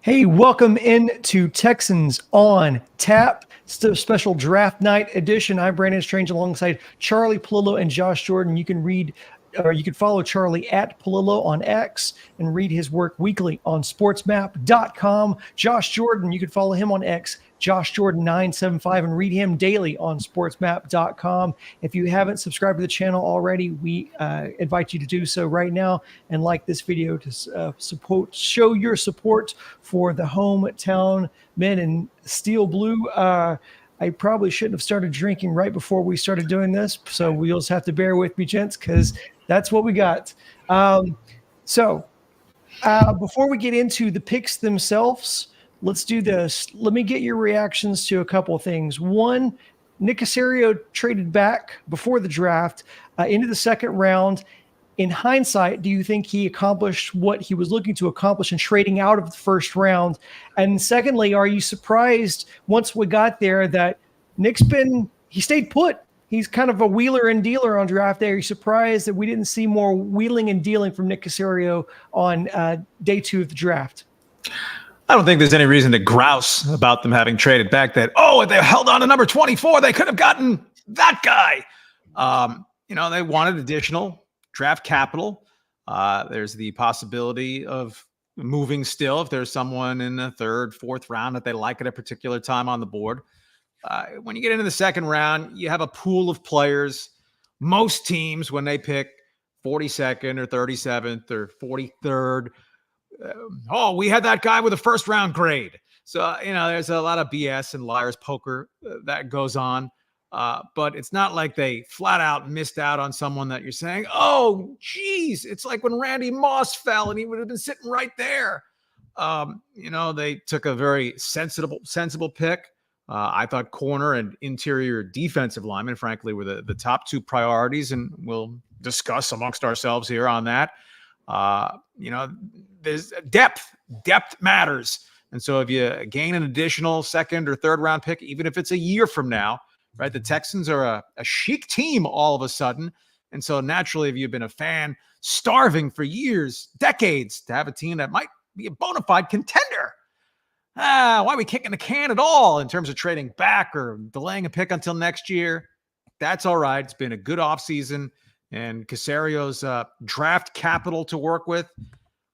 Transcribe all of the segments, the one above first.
Hey, welcome into Texans on Tap. Special draft night edition. I'm Brandon Strange alongside Charlie Palillo and Josh Jordan. You can follow Charlie at Palillo on X and read his work weekly on sportsmap.com. Josh Jordan, you can follow him on X, Josh Jordan 975, and read him daily on sportsmap.com. If you haven't subscribed to the channel already, we invite you to do so right now and like this video to show your support for the hometown men in steel blue. I probably shouldn't have started drinking right before we started doing this, so we'll just have to bear with me, gents, because that's what we got. Before we get into the picks themselves, let's do this. Let me get your reactions to a couple of things. One, Nick Caserio traded back before the draft into the second round. In hindsight, do you think he accomplished what he was looking to accomplish in trading out of the first round? And secondly, are you surprised once we got there that he stayed put? He's kind of a wheeler and dealer on draft day. Are you surprised that we didn't see more wheeling and dealing from Nick Caserio on day 2 of the draft? I don't think there's any reason to grouse about them having traded back that, if they held on to number 24, they could have gotten that guy. They wanted additional draft capital. There's the possibility of moving still if there's someone in the third, fourth round that they like at a particular time on the board. When you get into the second round, you have a pool of players. Most teams, when they pick 42nd or 37th or 43rd, we had that guy with a first round grade. So, there's a lot of BS and liar's poker that goes on. But it's not like they flat out missed out on someone that you're saying, oh, geez, it's like when Randy Moss fell and he would have been sitting right there. They took a very sensible pick. I thought corner and interior defensive lineman, frankly, were the top 2 priorities, and we'll discuss amongst ourselves here on that. There's depth. Depth matters. And so if you gain an additional second or third round pick, even if it's a year from now, right? The Texans are a chic team all of a sudden. And so naturally, if you've been a fan starving for years, decades, to have a team that might be a bona fide contender, why are we kicking the can at all in terms of trading back or delaying a pick until next year? That's all right. It's been a good offseason, and Caserio's draft capital to work with.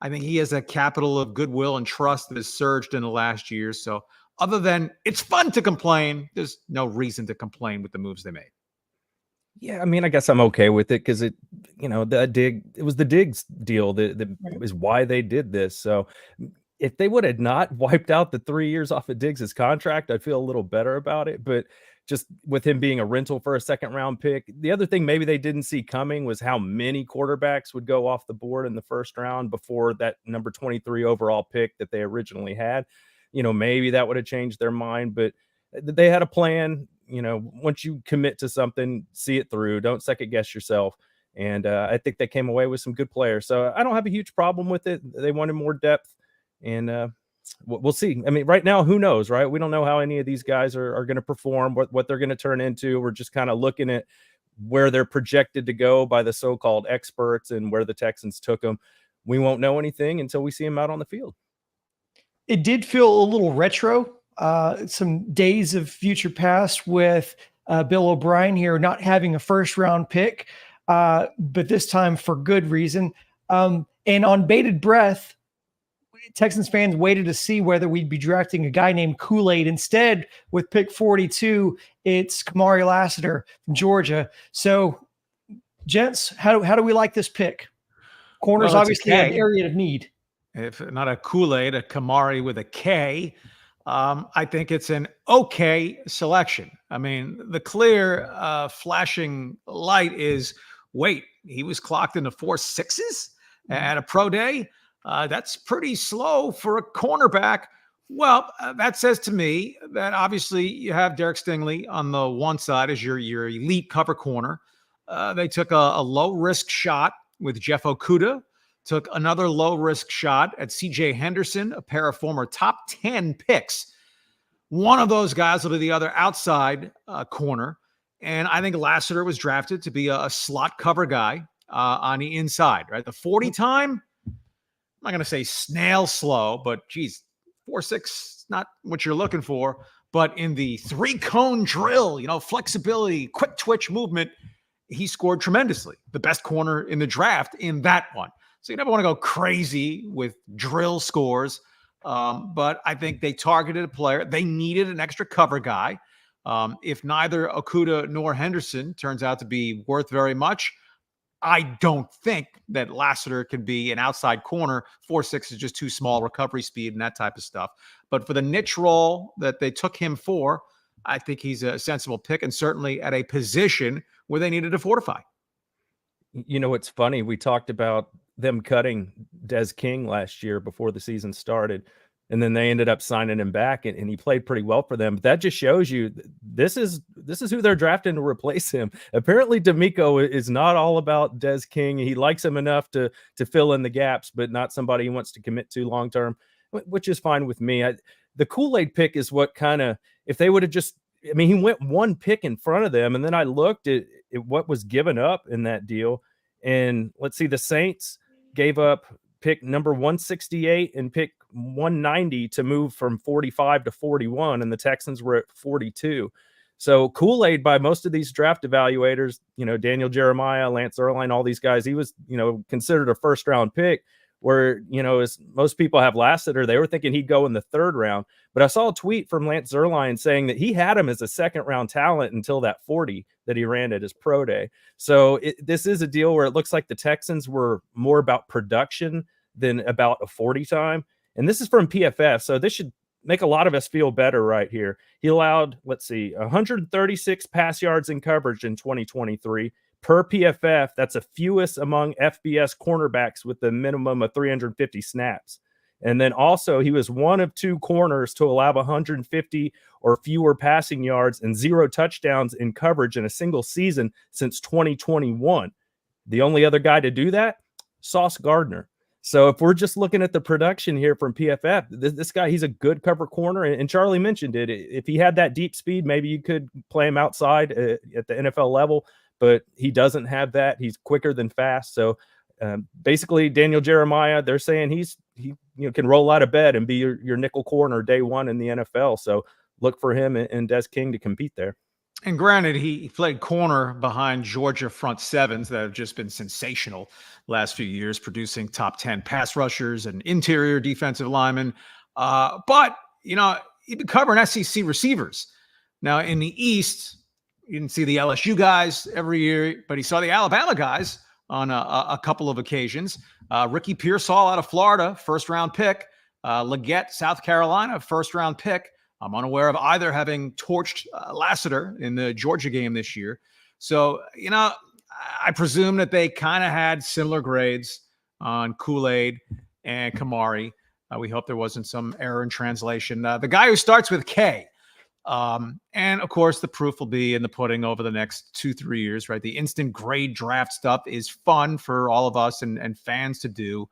I think he has a capital of goodwill and trust that has surged in the last year. So other than it's fun to complain, there's no reason to complain with the moves they made. Yeah, I mean, I guess I'm okay with it because it was the Diggs deal that is why they did this. So if they would have not wiped out the 3 years off of Diggs' contract, I'd feel a little better about it. But just with him being a rental for a second round pick, the other thing maybe they didn't see coming was how many quarterbacks would go off the board in the first round before that number 23 overall pick that they originally had. Maybe that would have changed their mind, but they had a plan. Once you commit to something, see it through. Don't second guess yourself. And I think they came away with some good players. So I don't have a huge problem with it. They wanted more depth, and we'll see. I mean, right now, who knows, right? We don't know how any of these guys are going to perform, what they're going to turn into. We're just kind of looking at where they're projected to go by the so-called experts and where the Texans took them. We won't know anything until we see them out on the field. It did feel a little retro, some days of future past with Bill O'Brien here not having a first round pick, but this time for good reason. And on bated breath, Texans fans waited to see whether we'd be drafting a guy named Kool-Aid. Instead, with pick 42, it's Kamari Lasser from Georgia. So, gents, how do we like this pick? Corners obviously an area of need. If not a Kool-Aid, a Kamari with a K. I think it's an okay selection. I mean, the clear flashing light is, wait, he was clocked into 4.6s at a pro day? That's pretty slow for a cornerback. Well, that says to me that obviously you have Derek Stingley on the one side as your elite cover corner. They took a low-risk shot with Jeff Okudah. Took another low-risk shot at C.J. Henderson, a pair of former top 10 picks. One of those guys will be the other outside corner. And I think Lasseter was drafted to be a slot cover guy on the inside, right? The 40 time, I'm not going to say snail slow, but geez, 4.6, not what you're looking for, but in the 3-cone drill, flexibility, quick twitch movement, he scored tremendously. The best corner in the draft in that one. So you never want to go crazy with drill scores. But I think they targeted a player. They needed an extra cover guy. If neither Okudah nor Henderson turns out to be worth very much, I don't think that Lassiter can be an outside corner. 4.6 is just too small, recovery speed and that type of stuff. But for the niche role that they took him for, I think he's a sensible pick, and certainly at a position where they needed to fortify. It's funny. We talked about them cutting Des King last year before the season started, and then they ended up signing him back, and he played pretty well for them. But that just shows you this is who they're drafting to replace him. Apparently, D'Amico is not all about Des King. He likes him enough to fill in the gaps, but not somebody he wants to commit to long term, which is fine with me. The Kool-Aid pick is what kind of, if they would have just, he went one pick in front of them, and then I looked at what was given up in that deal, and let's see, the Saints gave up pick number 168 and pick 190 to move from 45 to 41, and the Texans were at 42. So Kool-Aid by most of these draft evaluators, Daniel Jeremiah, Lance Erline, all these guys, he was, considered a first round pick, where, as most people have Lassiter, they were thinking he'd go in the third round. But I saw a tweet from Lance Erline saying that he had him as a second round talent until that 40 that he ran at his pro day. So this is a deal where it looks like the Texans were more about production than about a 40 time. And this is from PFF. So this should make a lot of us feel better right here. He allowed, 136 pass yards in coverage in 2023. Per PFF, that's the fewest among FBS cornerbacks with the minimum of 350 snaps. And then also, he was one of 2 corners to allow 150 or fewer passing yards and 0 touchdowns in coverage in a single season since 2021. The only other guy to do that, Sauce Gardner. So if we're just looking at the production here from PFF, this guy, he's a good cover corner. And Charlie mentioned it. If he had that deep speed, maybe you could play him outside at the NFL level. But he doesn't have that. He's quicker than fast. So basically, Daniel Jeremiah, they're saying he can roll out of bed and be your nickel corner day one in the NFL. So look for him and Des King to compete there. And granted, he played corner behind Georgia front sevens that have just been sensational last few years, producing top 10 pass rushers and interior defensive linemen. But he'd been covering SEC receivers. Now in the East, you didn't see the LSU guys every year, but he saw the Alabama guys on a couple of occasions. Ricky Pearsall out of Florida, first-round pick. Leggett, South Carolina, first-round pick. I'm unaware of either having torched Lassiter in the Georgia game this year. So, I presume that they kind of had similar grades on Kool-Aid and Kamari. We hope there wasn't some error in translation. The guy who starts with K. And of course, the proof will be in the pudding over the next 2-3 years, right? The instant grade draft stuff is fun for all of us and fans to do.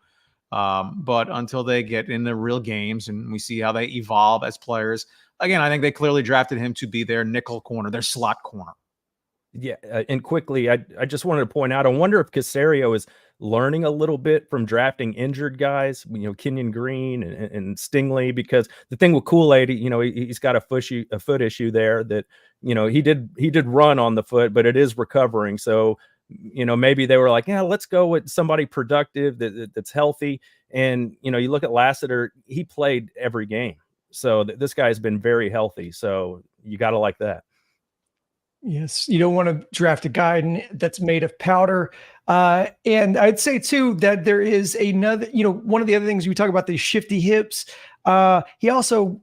But until they get in the real games and we see how they evolve as players, again, I think they clearly drafted him to be their nickel corner, their slot corner. Yeah. And quickly, I just wanted to point out, I wonder if Caserio is learning a little bit from drafting injured guys, Kenyon Green and Stingley, because the thing with Kool-Aid, he's got a foot issue there that, he did run on the foot, but it is recovering. So, maybe they were like, yeah, let's go with somebody productive that's healthy. And, you look at Lassiter, he played every game. So this guy's been very healthy. So you got to like that. Yes, you don't want to draft a guy that's made of powder. And I'd say, too, that there is another, one of the other things we talk about, the shifty hips. He also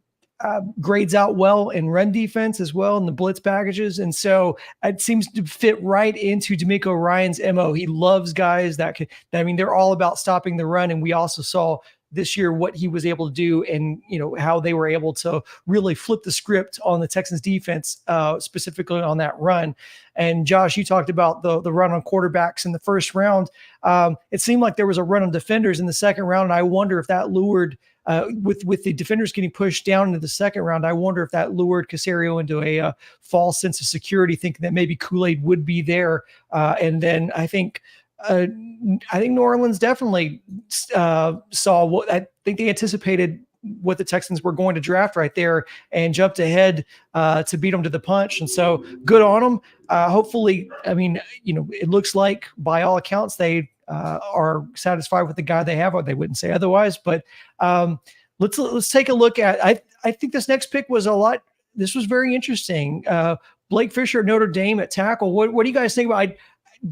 grades out well in run defense as well in the blitz packages. And so it seems to fit right into D'Amico Ryan's MO. He loves guys they're all about stopping the run. And we also saw this year what he was able to do and, how they were able to really flip the script on the Texans defense, specifically on that run. And Josh, you talked about the run on quarterbacks in the first round. It seemed like there was a run on defenders in the second round. And I wonder if that lured with the defenders getting pushed down into the second round, I wonder if that lured Caserio into a false sense of security, thinking that maybe Kool-Aid would be there. And then I think New Orleans definitely saw what I think they anticipated what the Texans were going to draft right there and jumped ahead to beat them to the punch. And so good on them. Hopefully, I mean, it looks like by all accounts they are satisfied with the guy they have, or they wouldn't say otherwise. But let's take a look at. I think this next pick was this was very interesting. Blake Fisher at Notre Dame at tackle. What do you guys think about? I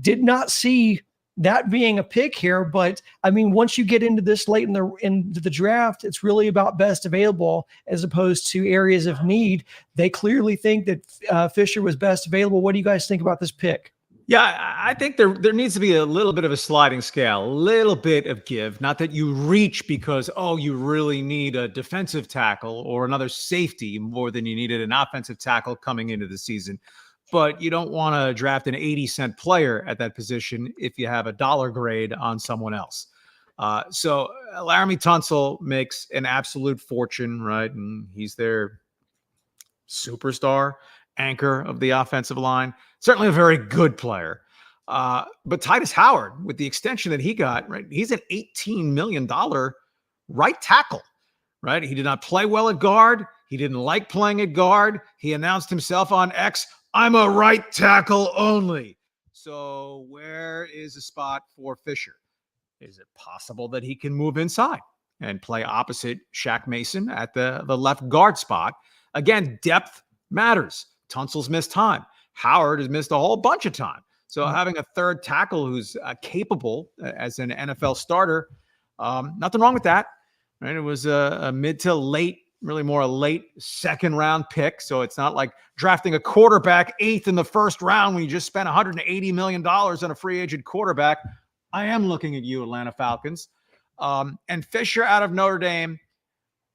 did not see that being a pick here, but I mean, once you get into this late into the draft, it's really about best available as opposed to areas of need. They clearly think that Fisher was best available. What do you guys think about this pick? Yeah, I think there needs to be a little bit of a sliding scale, a little bit of give. Not that you reach because, you really need a defensive tackle or another safety more than you needed an offensive tackle coming into the season. But you don't want to draft an 80-cent player at that position if you have a dollar grade on someone else. So Laramie Tunsil makes an absolute fortune, right? And he's their superstar anchor of the offensive line. Certainly a very good player. But Titus Howard, with the extension that he got, right, he's an $18 million right tackle, right? He did not play well at guard. He didn't like playing at guard. He announced himself on X, I'm a right tackle only. So where is a spot for Fisher? Is it possible that he can move inside and play opposite Shaq Mason at the left guard spot? Again, depth matters. Tunsil's missed time. Howard has missed a whole bunch of time. So having a third tackle who's capable as an NFL starter, nothing wrong with that. Right? It was a mid to late, really more a late second round pick. So it's not like drafting a quarterback 8th in the first round when you just spent $180 million on a free agent quarterback. I am looking at you, Atlanta Falcons. And Fisher out of Notre Dame,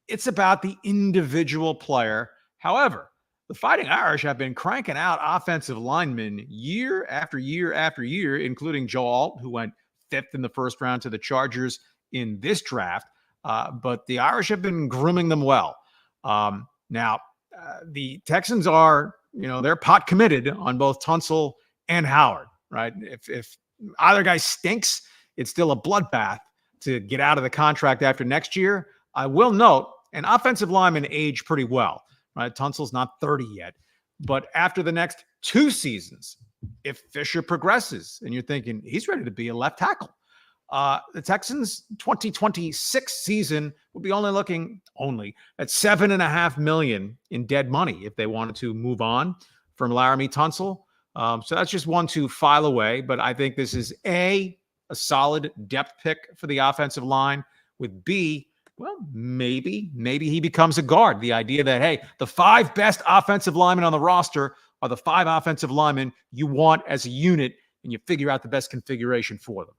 it's about the individual player. However, the Fighting Irish have been cranking out offensive linemen year after year after year, including Joe Alt, who went 5th in the first round to the Chargers in this draft. But the Irish have been grooming them well. Now, the Texans are, they're pot committed on both Tunsil and Howard, right? If either guy stinks, it's still a bloodbath to get out of the contract after next year. I will note, an offensive lineman age pretty well. Right, Tunsil's not 30 yet, but after the next 2 seasons, if Fisher progresses and you're thinking he's ready to be a left tackle, the Texans' 2026 season will be looking at $7.5 million in dead money if they wanted to move on from Laramie Tunsil. So that's just one to file away. But I think this is a solid depth pick for the offensive line, with B, well, maybe he becomes a guard. The idea that, hey, the 5 best offensive linemen on the roster are the 5 offensive linemen you want as a unit, and you figure out the best configuration for them.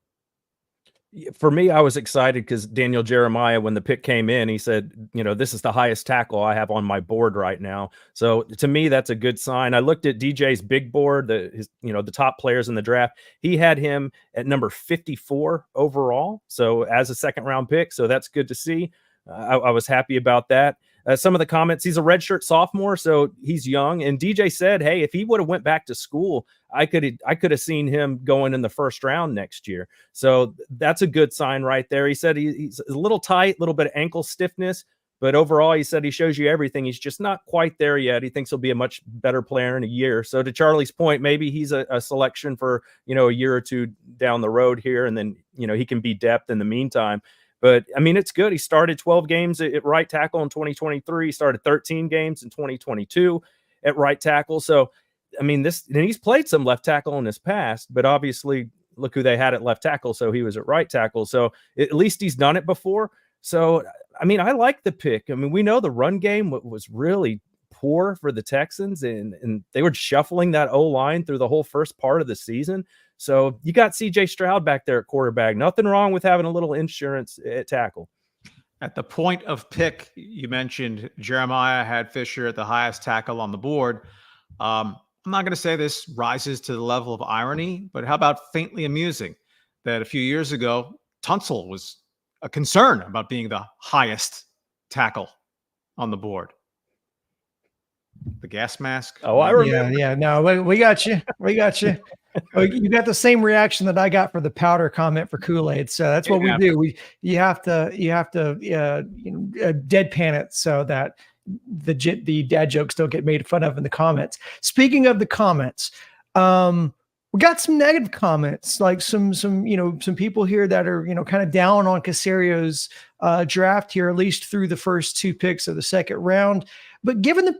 For me, I was excited because Daniel Jeremiah, when the pick came in, he said, this is the highest tackle I have on my board right now. So to me, that's a good sign. I looked at DJ's big board, the top players in the draft. He had him at number 54 overall. So as a second round pick. So that's good to see. I was happy about that. Some of the comments, he's a redshirt sophomore, so he's young. And DJ said, hey, if he would have went back to school, I could have seen him going in the first round next year. So that's a good sign right there. He said he's a little tight, a little bit of ankle stiffness, but overall, he said he shows you everything. He's just not quite there yet. He thinks he'll be a much better player in a year. So to Charlie's point, maybe he's a selection for, a year or 2 down the road here, and then, he can be depth in the meantime. But, I mean, it's good. He started 12 games at right tackle in 2023. He started 13 games in 2022 at right tackle. So, I mean, and he's played some left tackle in his past, but obviously look who they had at left tackle. So he was at right tackle. So at least he's done it before. So, I mean, I like the pick. I mean, we know the run game was really poor for the Texans, and they were shuffling that O-line through the whole first part of the season. So you got CJ Stroud back there at quarterback. Nothing wrong with having a little insurance at tackle. At the point of pick, you mentioned Jeremiah had Fisher at the highest tackle on the board. I'm not going to say this rises to the level of irony, but how about faintly amusing that a few years ago, Tunsil was a concern about being the highest tackle on the board. The gas mask. Oh, I remember. Yeah. No, we got you. We got you. Oh, you got the same reaction that I got for the powder comment for Kool-Aid. So that's what we do. You have to deadpan it so that the dad jokes don't get made fun of in the comments. Speaking of the comments, we got some negative comments, like some people here that are kind of down on Caserio's draft here, at least through the first 2 picks of the second round. But given the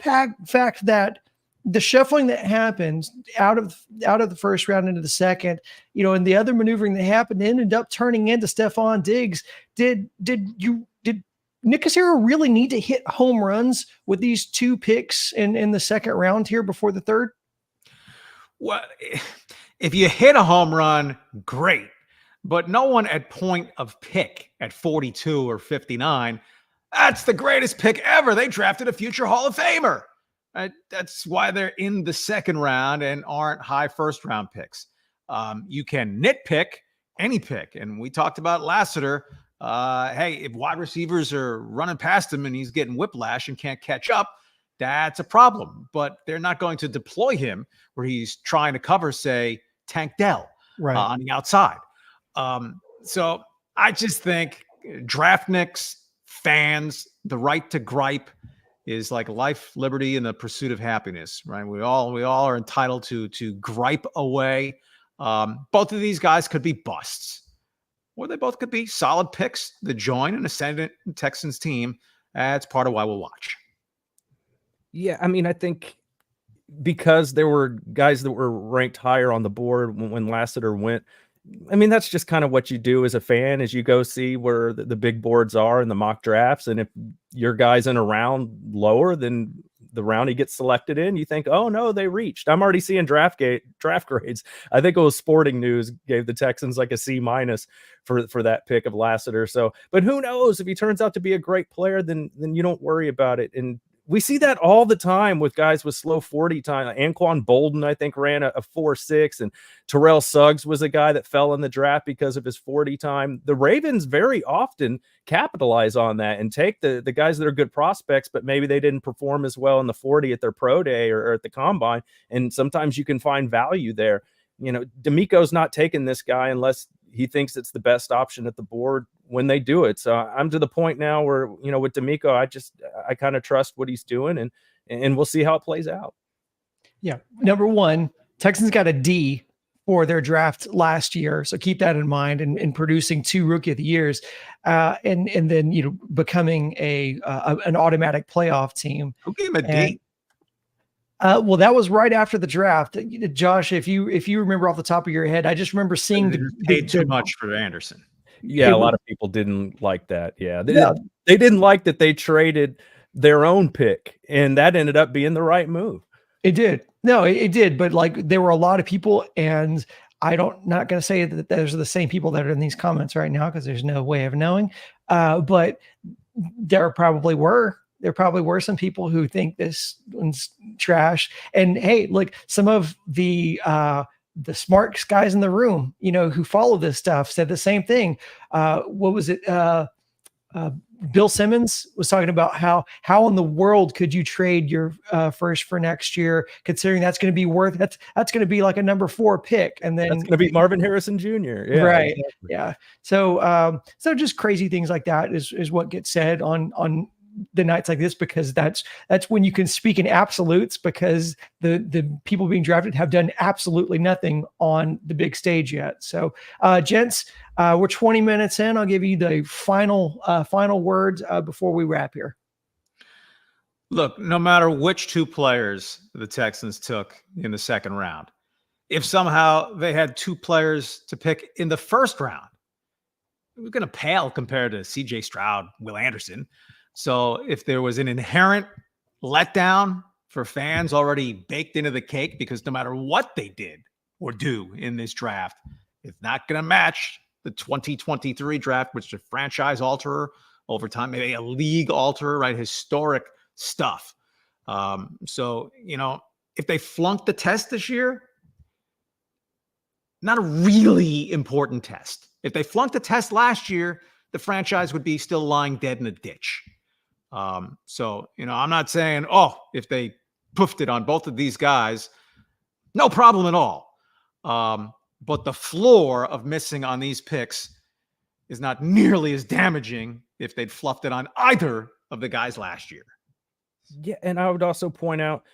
fact that the shuffling that happened out of the first round into the second, and the other maneuvering that happened ended up turning into Stephon Diggs. Did Nick Caserio really need to hit home runs with these 2 picks in the second round here before the third? Well, if you hit a home run, great. But no one at point of pick at 42 or 59, that's the greatest pick ever. They drafted a future Hall of Famer. That's why they're in the second round and aren't high first round picks. You can nitpick any pick. And we talked about Lasseter. Hey, if wide receivers are running past him and he's getting whiplash and can't catch up, that's a problem. But they're not going to deploy him where he's trying to cover, say, Tank Dell on the outside. So I just think draftniks, fans, the right to gripe is like life, liberty, and the pursuit of happiness, right? We all are entitled to gripe away. Both of these guys could be busts, or they both could be solid picks that join an ascendant Texans team. That's part of why we'll watch. Yeah, I mean, I think because there were guys that were ranked higher on the board when Lassiter went, I mean, that's just kind of what you do as a fan, is you go see where the big boards are in the mock drafts. And if your guy's in a round lower than the round he gets selected in, you think, oh no, they reached. I'm already seeing draft grades. I think it was Sporting News gave the Texans like a C- for that pick of Lassiter. So, but who knows, if he turns out to be a great player, then you don't worry about it. And we see that all the time with guys with slow 40 time. Anquan Bolden, I think, ran a 4.6, and Terrell Suggs was a guy that fell in the draft because of his 40 time. The Ravens very often capitalize on that and take the guys that are good prospects, but maybe they didn't perform as well in the 40 at their pro day or at the combine. And sometimes you can find value there. D'Amico's not taking this guy unless he thinks it's the best option at the board when they do it. So I'm to the point now where, with D'Amico, I kind of trust what he's doing, and we'll see how it plays out. Yeah. Number one, Texans got a D for their draft last year. So keep that in mind, and producing 2 Rookie of the Years, and then, becoming an automatic playoff team. Who gave him a D? Well, that was right after the draft. Josh, if you remember off the top of your head, I just remember seeing they paid too much for Anderson. Yeah, a lot of people didn't like that. Yeah, they didn't like that they traded their own pick, and that ended up being the right move. It did. No, it did. But like, there were a lot of people, and not going to say that those are the same people that are in these comments right now, because there's no way of knowing. But there probably were some people who think this one's trash. And hey, look, some of the smart guys in the room, who follow this stuff, said the same thing. What was it? Bill Simmons was talking about how in the world could you trade your first for next year, considering that's going to be worth that's going to be like a number 4 pick, and then that's going to be Marvin Harrison Jr. Yeah, right. Exactly. Yeah. So just crazy things like that is what gets said on the nights like this, because that's when you can speak in absolutes, because the people being drafted have done absolutely nothing on the big stage yet. So gents, we're 20 minutes in. I'll give you the final words before we wrap here. Look, no matter which 2 players the Texans took in the second round, if somehow they had 2 players to pick in the first round, we're going to pale compared to CJ Stroud, Will Anderson. So if there was an inherent letdown for fans already baked into the cake, because no matter what they did or do in this draft, it's not going to match the 2023 draft, which is a franchise alterer over time, maybe a league alterer, right? Historic stuff. So, if they flunked the test this year, not a really important test. If they flunked the test last year, the franchise would be still lying dead in a ditch. So, I'm not saying, if they poofed it on both of these guys, no problem at all. But the floor of missing on these picks is not nearly as damaging if they'd fluffed it on either of the guys last year. Yeah, and I would also point out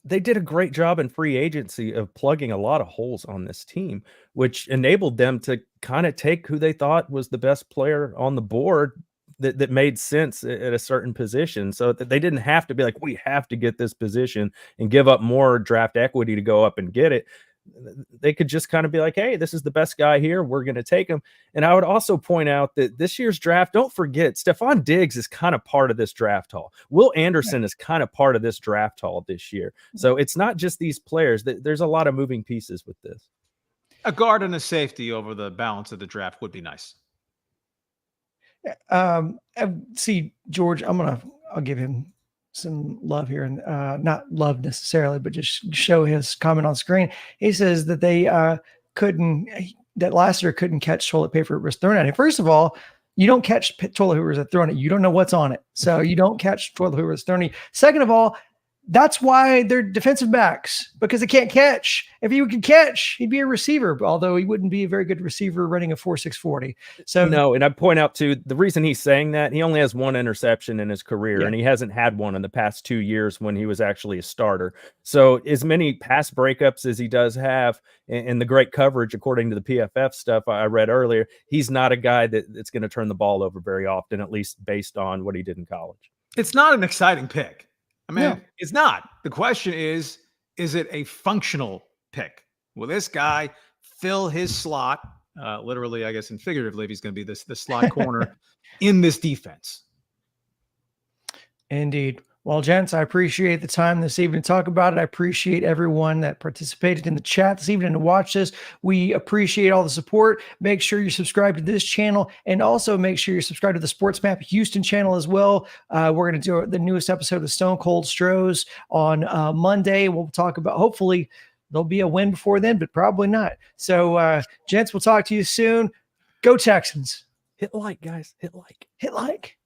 they did a great job in free agency of plugging a lot of holes on this team, which enabled them to kind of take who they thought was the best player on the board that made sense at a certain position, so that they didn't have to be like, we have to get this position and give up more draft equity to go up and get it. They could just kind of be like, hey, this is the best guy here, we're going to take him. And I would also point out that this year's draft, don't forget, Stephon Diggs is kind of part of this draft haul. Will Anderson is kind of part of this draft haul this year. So it's not just these players. There's a lot of moving pieces with this. A guard and a safety over the balance of the draft would be nice. See, George, I'll give him some love here, and not love necessarily, but just show his comment on screen. He says that that Lasser couldn't catch toilet paper that was thrown at him. First of all, you don't catch toilet paper that's thrown at you. You don't know what's on it. So you don't catch toilet paper that's thrown at you. Second of all, that's why they're defensive backs, because they can't catch. If he could catch, he'd be a receiver, although he wouldn't be a very good receiver running a 4.6 40. So no, and I point out too, the reason he's saying that, he only has one interception in his career, and he hasn't had one in the past 2 years when he was actually a starter. So as many pass breakups as he does have, and the great coverage, according to the PFF stuff I read earlier, he's not a guy that's going to turn the ball over very often, at least based on what he did in college. It's not an exciting pick. I mean, It's not. The question is it a functional pick? Will this guy fill his slot, literally, I guess, and figuratively, if he's going to be the slot corner in this defense? Indeed. Well, gents, I appreciate the time this evening to talk about it. I appreciate everyone that participated in the chat this evening to watch this. We appreciate all the support. Make sure you subscribe to this channel, and also make sure you subscribe to the Sports Map Houston channel as well. We're going to do the newest episode of Stone Cold Stros on Monday. We'll talk about, hopefully there'll be a win before then, but probably not. So, gents, we'll talk to you soon. Go Texans. Hit like, guys. Hit like. Hit like.